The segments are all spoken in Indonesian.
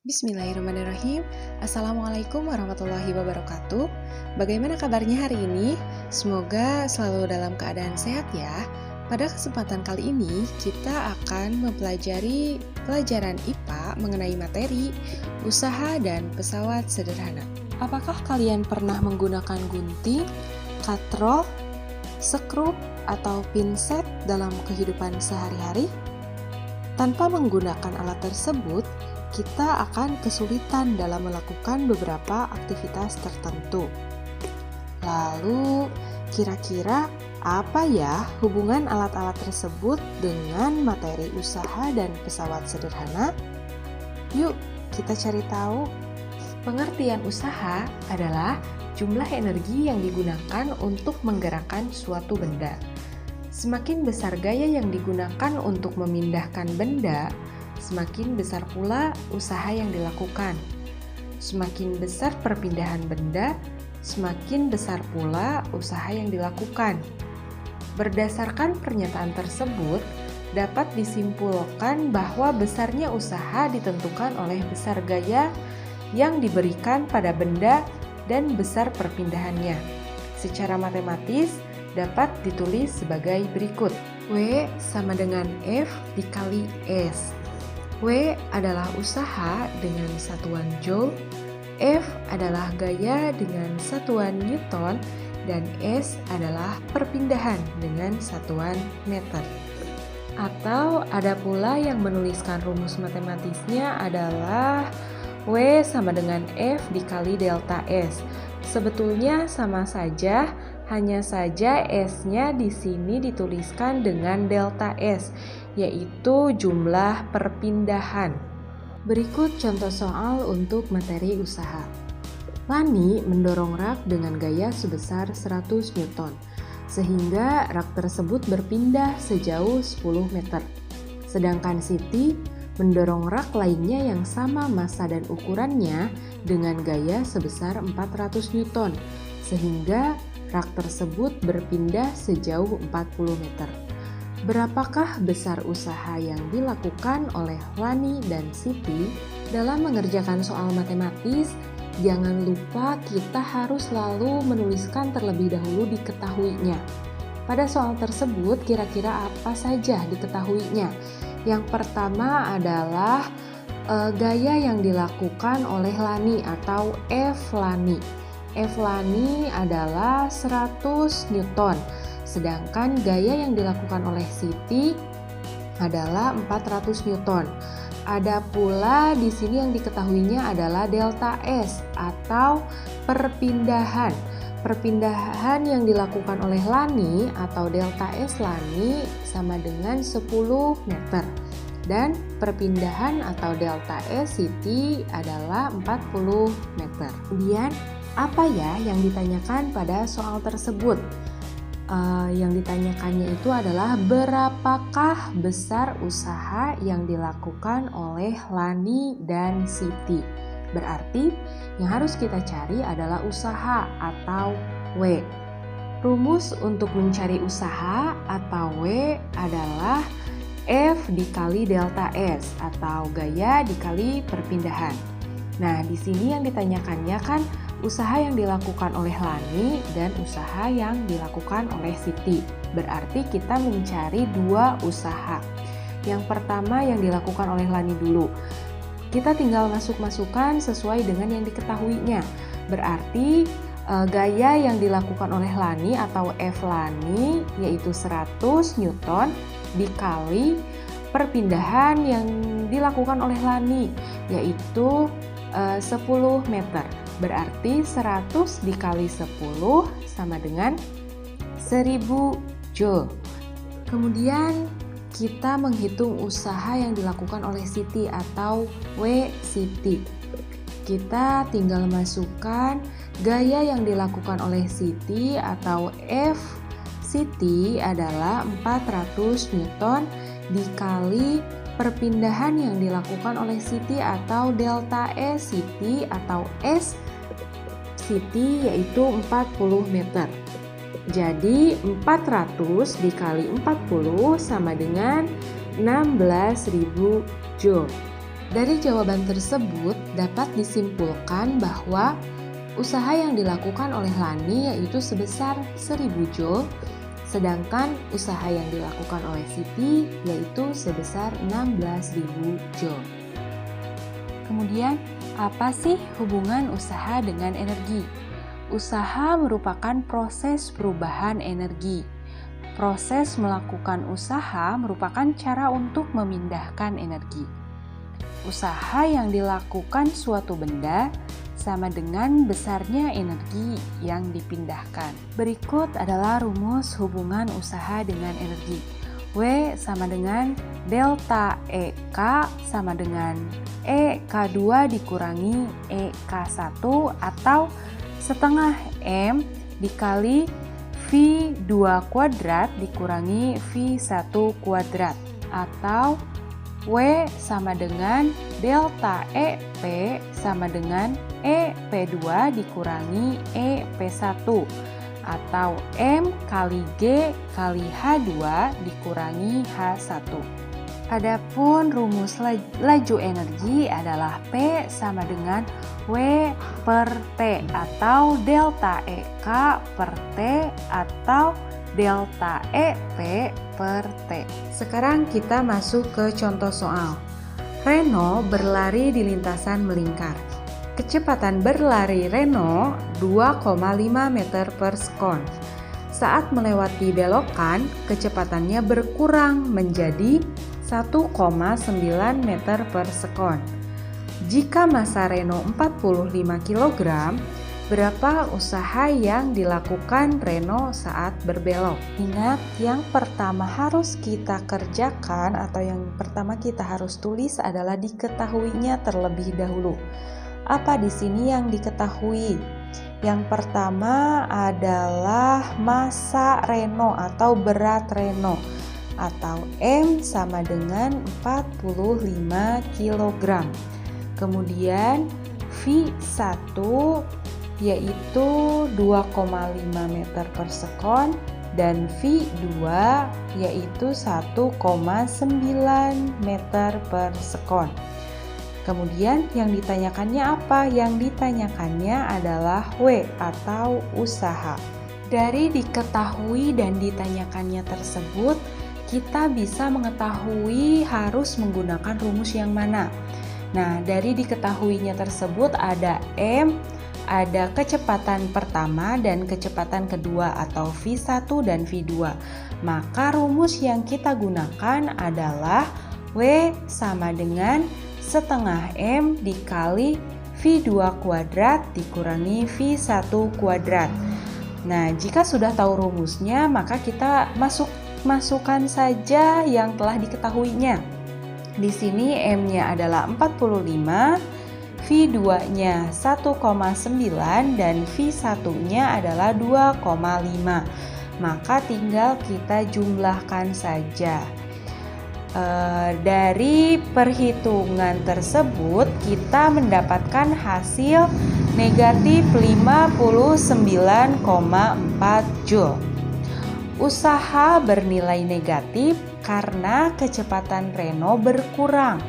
Bismillahirrahmanirrahim. Assalamualaikum warahmatullahi wabarakatuh. Bagaimana kabarnya hari ini? Semoga selalu dalam keadaan sehat ya. Pada kesempatan kali ini, kita akan mempelajari pelajaran IPA mengenai materi, usaha, dan pesawat sederhana. Apakah kalian pernah menggunakan gunting, katrol, skrup, atau pinset dalam kehidupan sehari-hari? Tanpa menggunakan alat tersebut, kita akan kesulitan dalam melakukan beberapa aktivitas tertentu. Lalu, kira-kira apa ya hubungan alat-alat tersebut dengan materi usaha dan pesawat sederhana? Yuk, kita cari tahu. Pengertian usaha adalah jumlah energi yang digunakan untuk menggerakkan suatu benda. Semakin besar gaya yang digunakan untuk memindahkan benda, semakin besar pula usaha yang dilakukan. Semakin besar perpindahan benda, semakin besar pula usaha yang dilakukan. Berdasarkan pernyataan tersebut, dapat disimpulkan bahwa besarnya usaha ditentukan oleh besar gaya yang diberikan pada benda dan besar perpindahannya. Secara matematis, dapat ditulis sebagai berikut. W sama dengan F dikali S. W adalah usaha dengan satuan Joule, F adalah gaya dengan satuan Newton, dan S adalah perpindahan dengan satuan meter. Atau ada pula yang menuliskan rumus matematisnya adalah W sama dengan F dikali delta S. Sebetulnya sama saja, hanya saja S-nya di sini dituliskan dengan delta S, yaitu jumlah perpindahan. Berikut contoh soal untuk materi usaha. Lani mendorong rak dengan gaya sebesar 100 Newton, sehingga rak tersebut berpindah sejauh 10 meter. Sedangkan Siti mendorong rak lainnya yang sama massa dan ukurannya dengan gaya sebesar 400 Newton, sehingga rak tersebut berpindah sejauh 40 meter. Berapakah besar usaha yang dilakukan oleh Lani dan Siti? Dalam mengerjakan soal matematis, jangan lupa kita harus selalu menuliskan terlebih dahulu diketahuinya. Pada soal tersebut, kira-kira apa saja diketahuinya? Yang pertama adalah gaya yang dilakukan oleh Lani atau F Lani. F Lani adalah 100 Newton, sedangkan gaya yang dilakukan oleh Siti adalah 400 Newton. Ada pula di sini yang diketahuinya adalah delta S atau perpindahan. Perpindahan yang dilakukan oleh Lani atau delta S Lani sama dengan 10 meter. Dan perpindahan atau delta S Siti adalah 40 meter. Kemudian apa ya yang ditanyakan pada soal tersebut? Yang ditanyakannya itu adalah berapakah besar usaha yang dilakukan oleh Lani dan Siti. Berarti yang harus kita cari adalah usaha atau W. Rumus untuk mencari usaha atau W adalah F dikali delta S atau gaya dikali perpindahan. Nah, di sini yang ditanyakannya kan usaha yang dilakukan oleh Lani dan usaha yang dilakukan oleh Siti. Berarti kita mencari dua usaha. Yang pertama yang dilakukan oleh Lani dulu. Kita tinggal masuk-masukkan sesuai dengan yang diketahuinya. Berarti gaya yang dilakukan oleh Lani atau F Lani yaitu 100 Newton dikali perpindahan yang dilakukan oleh Lani yaitu 10 meter. Berarti 100 dikali 10 sama dengan 1000 Joule. Kemudian kita menghitung usaha yang dilakukan oleh Siti atau W Siti. Kita tinggal masukkan gaya yang dilakukan oleh Siti atau F Siti adalah 400 Newton dikali perpindahan yang dilakukan oleh Siti atau delta S Siti atau S Siti yaitu 40 meter. Jadi 400 dikali 40 sama dengan 16.000 Joule. Dari jawaban tersebut dapat disimpulkan bahwa usaha yang dilakukan oleh Lani yaitu sebesar 1000 Joule, sedangkan usaha yang dilakukan oleh Siti yaitu sebesar 16.000 Joule. Kemudian, apa sih hubungan usaha dengan energi? Usaha merupakan proses perubahan energi. Proses melakukan usaha merupakan cara untuk memindahkan energi. Usaha yang dilakukan suatu benda sama dengan besarnya energi yang dipindahkan. Berikut adalah rumus hubungan usaha dengan energi. W sama dengan delta EK sama dengan EK2 dikurangi EK1 atau setengah M dikali V2 kuadrat dikurangi V1 kuadrat, atau W sama dengan delta EP sama dengan EP2 dikurangi EP1 atau M kali G kali H2 dikurangi H1. Adapun rumus laju energi adalah P sama dengan W per T atau delta EK per T atau delta EP per T. Sekarang kita masuk ke contoh soal. Reno berlari di lintasan melingkar. Kecepatan berlari Reno 2,5 meter per sekon. Saat melewati belokan, kecepatannya berkurang menjadi 1,9 meter per sekon. Jika massa Reno 45 kg, berapa usaha yang dilakukan Reno saat berbelok? Ingat, yang pertama harus kita kerjakan atau yang pertama kita harus tulis adalah diketahuinya terlebih dahulu. Apa di sini yang diketahui? Yang pertama adalah massa Reno atau berat Reno atau M sama dengan 45 kg. Kemudian V1 yaitu 2,5 meter per sekon dan V2 yaitu 1,9 meter per sekon. Kemudian yang ditanyakannya apa? Yang ditanyakannya adalah W atau usaha. Dari diketahui dan ditanyakannya tersebut, kita bisa mengetahui harus menggunakan rumus yang mana. Nah, dari diketahuinya tersebut ada M, ada kecepatan pertama dan kecepatan kedua atau V1 dan V2. Maka rumus yang kita gunakan adalah W sama dengan setengah M dikali V2 kuadrat dikurangi V1 kuadrat. Nah, jika sudah tahu rumusnya, maka kita masukkan saja yang telah diketahuinya. Di sini M-nya adalah 45, V2-nya 1,9 dan V1-nya adalah 2,5. Maka tinggal kita jumlahkan saja. Dari perhitungan tersebut kita mendapatkan hasil negatif 59,4 Joule. Usaha bernilai negatif karena kecepatan Reno berkurang.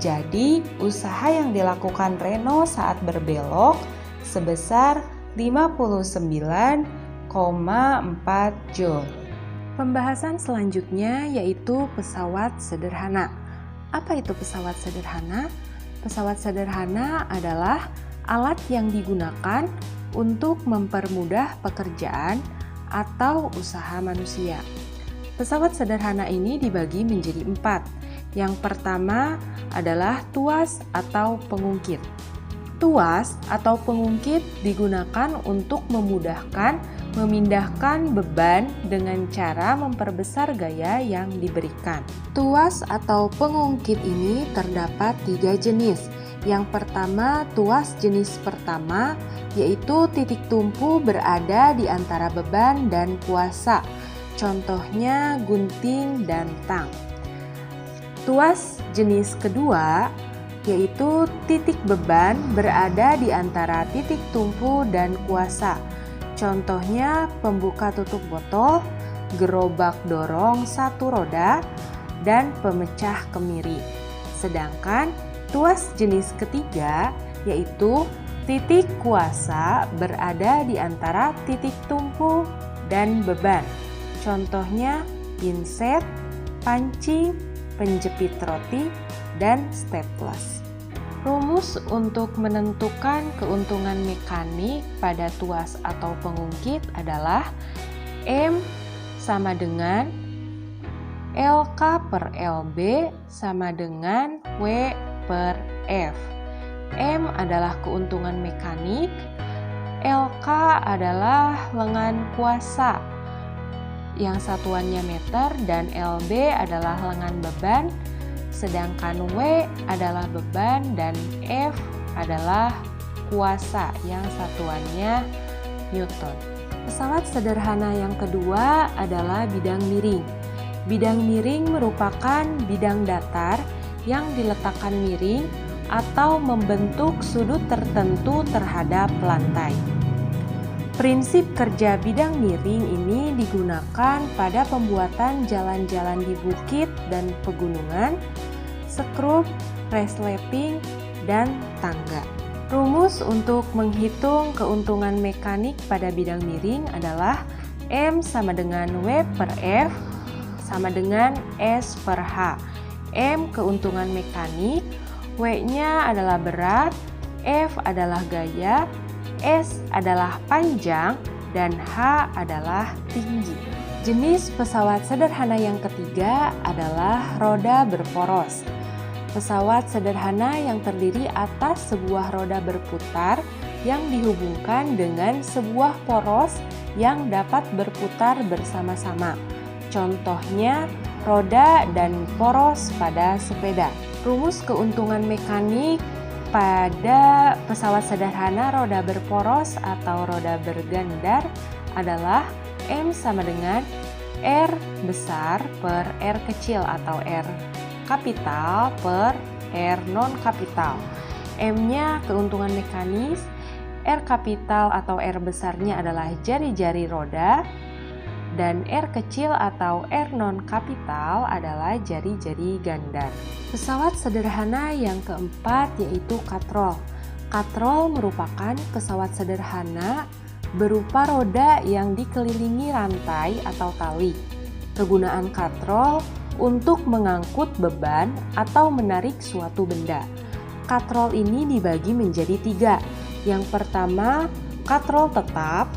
Jadi, usaha yang dilakukan Reno saat berbelok sebesar 59,4 Joule. Pembahasan selanjutnya yaitu pesawat sederhana. Apa itu pesawat sederhana? Pesawat sederhana adalah alat yang digunakan untuk mempermudah pekerjaan atau usaha manusia. Pesawat sederhana ini dibagi menjadi 4. Yang pertama adalah tuas atau pengungkit. Tuas atau pengungkit digunakan untuk memindahkan beban dengan cara memperbesar gaya yang diberikan. Tuas atau pengungkit ini terdapat 3 jenis. Yang pertama, tuas jenis pertama, yaitu titik tumpu berada di antara beban dan kuasa. Contohnya gunting dan tang. Tuas jenis kedua, yaitu titik beban berada di antara titik tumpu dan kuasa. Contohnya pembuka tutup botol, gerobak dorong 1 roda, dan pemecah kemiri. Sedangkan Tuas jenis ketiga yaitu titik kuasa berada di antara titik tumpu dan beban. Contohnya pinset, pancing, penjepit roti, dan staples. Rumus untuk menentukan keuntungan mekanik pada tuas atau pengungkit adalah M sama dengan LK per LB sama dengan W per F. M adalah keuntungan mekanik, LK adalah lengan kuasa yang satuannya meter, dan LB adalah lengan beban, sedangkan W adalah beban dan F adalah kuasa yang satuannya Newton. Pesawat sederhana yang kedua adalah bidang miring. Bidang miring merupakan bidang datar yang diletakkan miring atau membentuk sudut tertentu terhadap lantai. Prinsip kerja bidang miring ini digunakan pada pembuatan jalan-jalan di bukit dan pegunungan, skrup, resleting, dan tangga. Rumus untuk menghitung keuntungan mekanik pada bidang miring adalah M sama dengan W per F sama dengan S per H. M keuntungan mekanik, W-nya adalah berat, F adalah gaya, S adalah panjang, dan H adalah tinggi. Jenis pesawat sederhana yang ketiga adalah roda berporos. Pesawat sederhana yang terdiri atas sebuah roda berputar yang dihubungkan dengan sebuah poros yang dapat berputar bersama-sama. Contohnya roda dan poros pada sepeda. Rumus keuntungan mekanik pada pesawat sederhana roda berporos atau roda bergandar adalah M sama dengan R besar per R kecil atau R kapital per R non kapital. M-nya keuntungan mekanis, R kapital atau R besarnya adalah jari-jari roda, dan R kecil atau R non kapital adalah jari-jari gandar. Pesawat sederhana yang keempat yaitu katrol. Katrol merupakan pesawat sederhana berupa roda yang dikelilingi rantai atau tali. Kegunaan katrol untuk mengangkut beban atau menarik suatu benda. Katrol ini dibagi menjadi 3. Yang pertama, katrol tetap.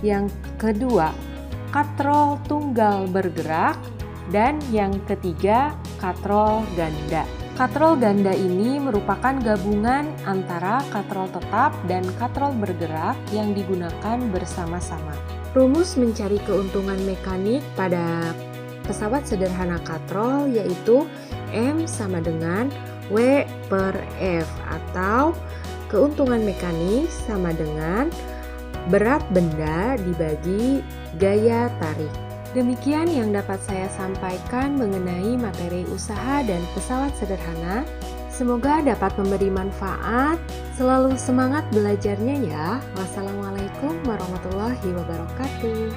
Yang kedua, katrol tunggal bergerak, dan yang ketiga katrol ganda. Katrol ganda ini merupakan gabungan antara katrol tetap dan katrol bergerak yang digunakan bersama-sama. Rumus mencari keuntungan mekanik pada pesawat sederhana katrol yaitu M sama dengan W per F atau keuntungan mekanik sama dengan berat benda dibagi gaya tarik. Demikian yang dapat saya sampaikan mengenai materi usaha dan pesawat sederhana. Semoga dapat memberi manfaat. Selalu semangat belajarnya ya. Wassalamualaikum warahmatullahi wabarakatuh.